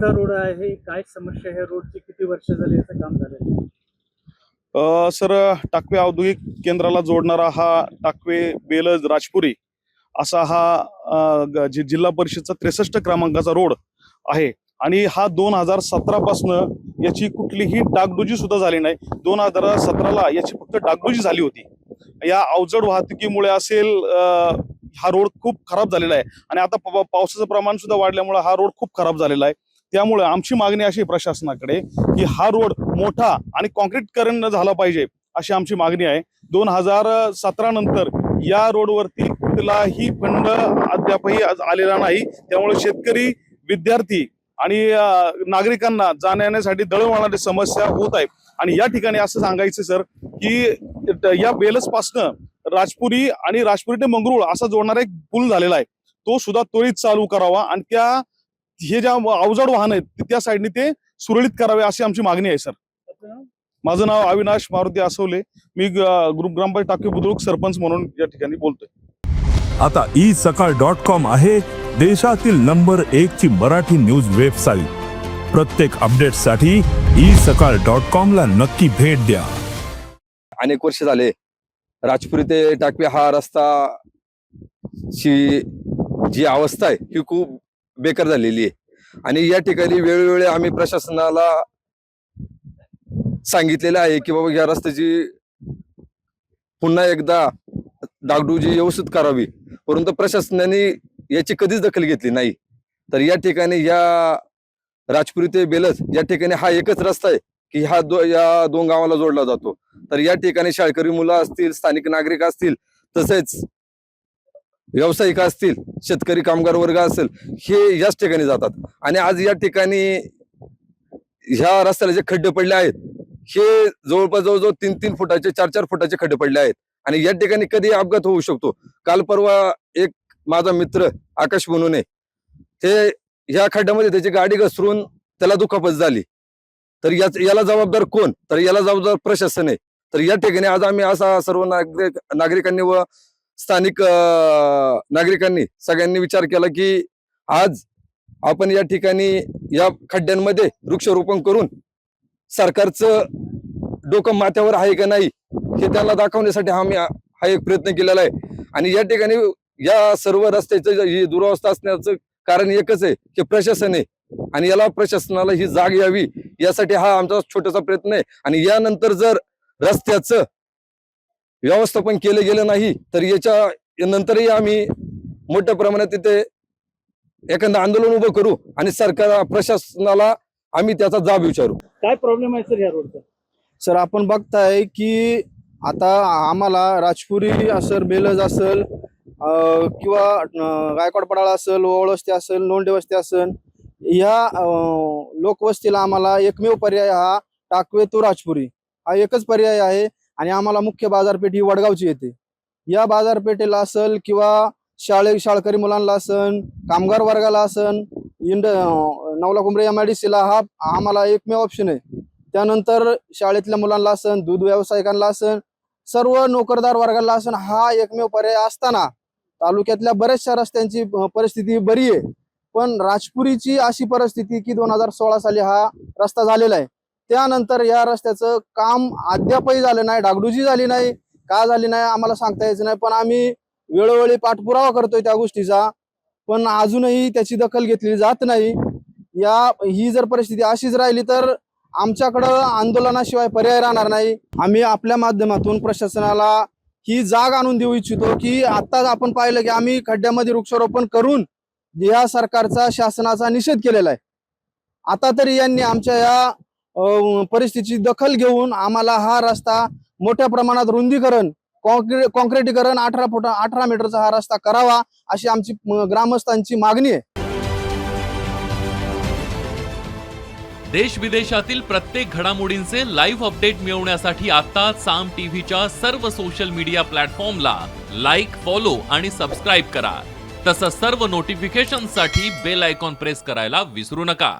कोणता रोड आहे, काय समस्या आहे रोडची, किती वर्ष झाली याचं काम झालं? सर, टाकवे औद्योगिक केंद्राला जोडणारा हा टाकवे बेलज राजपुरी असा हा जिल्हा परिषदचा 63 क्रमांकाचा रोड आहे आणि हा 2017 पासून याची कुठलीही डागडुजी सुद्धा झाली नाही. 2017ला याची फक्त डागडुजी झाली होती. या अवजड वाहतुकीमुळे असेल हा रोड खूप खराब झालेला आहे आणि आता पावसाचं प्रमाण सुद्धा वाढल्यामुळे हा रोड खूप खराब झालेला आहे. त्यामुळे आमची मागणी अशी प्रशासनाकडे की हा रोड मोठा आणि कॉन्क्रीटीकरण झाला पाहिजे अशी आमची मागणी आहे. 2017 नंतर या रोडवरती कुठलाही फंड अद्यापही आलेला नाही. त्यामुळे शेतकरी, विद्यार्थी आणि नागरिकांना जाण्या येण्यासाठी दळणवळणाची समस्या होत आहे. आणि या ठिकाणी असं सांगायचं सर की या बेलस पासनं राजपुरी आणि राजपुरी ते मंगरुळ असा जोडणारा एक पूल झालेला आहे, तो सुद्धा त्वरित चालू करावा आणि हे ज्या अवजड वाहन आहेत त्या साईडने ते सुरळीत करावे अशी आमची मागणी आहे सर. माझं नाव अविनाश मारुती आसवले. मी ग्रुप ग्रामपंचायत टाकवे बुद्रुक सरपंच म्हणून या ठिकाणी बोलतोय. आता isakal.com आहे देशातील नंबर 1 ची मराठी न्यूज वेबसाईट. प्रत्येक अपडेटसाठी isakal.com ला नक्की भेट द्या. अनेक वर्ष झाले राजपुरी ते टाकवे हा रस्ता ची जी अवस्था आहे ही खूप बेकार झालेली आहे आणि या ठिकाणी वेळोवेळी आम्ही प्रशासनाला सांगितलेलं आहे की बाबा या रस्त्याची पुन्हा एकदा डागडुजी व्यवस्थित करावी, परंतु प्रशासनाने याची कधीच दखल घेतली नाही. तर या ठिकाणी या राजपुरी ते बेलज या ठिकाणी हा एकच रस्ता आहे की या दोन गावाला जोडला जातो. तर या ठिकाणी शाळकरी मुलं असतील, स्थानिक नागरिक असतील, तसेच व्यावसायिक असतील, शेतकरी कामगार वर्ग असेल, हे याच ठिकाणी जातात. आणि आज या ठिकाणी ह्या रस्त्याला जे खड्डे पडले आहेत हे जवळपास जवळजवळ 3-3 फुटाचे 4-4 फुटाचे खड्डे पडले आहेत आणि या ठिकाणी कधी अपघात होऊ शकतो. काल परवा एक माझा मित्र आकाश म्हणून आहे, ते ह्या खड्ड्यामध्ये त्याची गाडी घसरून त्याला दुखापत झाली. तर याला जबाबदार कोण? तर याला जबाबदार प्रशासन आहे. तर या ठिकाणी आज आम्ही असा सर्व नागरिकांनी व स्थानिक नागरिकांनी सगळ्यांनी विचार केला की आज आपण या ठिकाणी या खड्ड्यांमध्ये वृक्षारोपण करून सरकारचं डोकं माथ्यावर आहे का नाही हे त्याला दाखवण्यासाठी आम्ही हा एक प्रयत्न केलेला आहे. आणि या ठिकाणी या सर्व रस्त्याचं ही दुरावस्था असण्याचं कारण एकच आहे की प्रशासन आहे आणि याला प्रशासनाला ही जाग यावी यासाठी हा आमचा छोटासा प्रयत्न आहे. आणि यानंतर जर रस्त्याचं व्यवस्थापन केलं गेलं नाही तर याच्या नंतरही आम्ही मोठ्या प्रमाणात तिथे एखादं आंदोलन उभं करू आणि सरकार प्रशासनाला आम्ही त्याचा जाब विचारू. काय प्रॉब्लेम आहे सर या रोडचा? सर, आपण बघताय की आता आम्हाला राजपुरी असेल, बेलज असेल किंवा गायकवाड पडाळा असेल, ओवळवस्ती असेल, लोंढे वस्ती असेल, ह्या लोकवस्तीला आम्हाला एकमेव पर्याय हा टाकवे तो राजपुरी हा एकच पर्याय आहे. आणि आम्हाला मुख्य बाजारपेठ ही वडगावची येते. या बाजारपेठेला असेल किंवा शाळकरी मुलांना असेल, कामगार वर्गाला असेल, नवला कुंभरे MIDCला हा आम्हाला एकमेव ऑप्शन आहे. त्यानंतर शाळेतल्या मुलांना असेल, दूध व्यावसायिकांना असेल, सर्व नोकरदार वर्गाला असेल, हा एकमेव पर्याय असताना तालुक्यातल्या बऱ्याचशा रस्त्यांची परिस्थिती बरी आहे. पण राजपुरीची अशी परिस्थिती की 2016 साली हा रस्ता झालेला आहे. त्यानंतर या रस्त्याचं काम अद्यापही झालं नाही, डागडुजी झाली नाही. का झाली नाही आम्हाला सांगता यायचं नाही, पण आम्ही वेळोवेळी पाठपुरावा करतोय त्या गोष्टीचा, पण अजूनही त्याची दखल घेतली जात नाही. ही जर परिस्थिती अशीच राहिली तर आमच्याकडं आंदोलनाशिवाय पर्याय राहणार नाही. आम्ही आपल्या माध्यमातून प्रशासनाला ही जाग आणून देऊ इच्छितो की आता आपण पाहिलं की आम्ही खड्ड्यामध्ये वृक्षारोपण करून या सरकारचा, शासनाचा निषेध केलेला आहे. आता तरी यांनी आमच्या या परिस्थितीची दखल घेऊन आम्हाला हा रस्ता मोठ्या प्रमाणात रुंदीकरण, कॉन्क्रीटीकरण 18 मीटरचा हा रस्ता करावा अशी आमची ग्रामस्थांची मागणी आहे. देश विदेशातील प्रत्येक घडामोडींचे लाईव्ह अपडेट मिळवण्यासाठी आता साम टीव्हीच्या सर्व सोशल मीडिया प्लॅटफॉर्मला लाईक, फॉलो आणि सबस्क्राईब करा. तसंच सर्व नोटिफिकेशनसाठी बेल आयकॉन प्रेस करायला विसरू नका.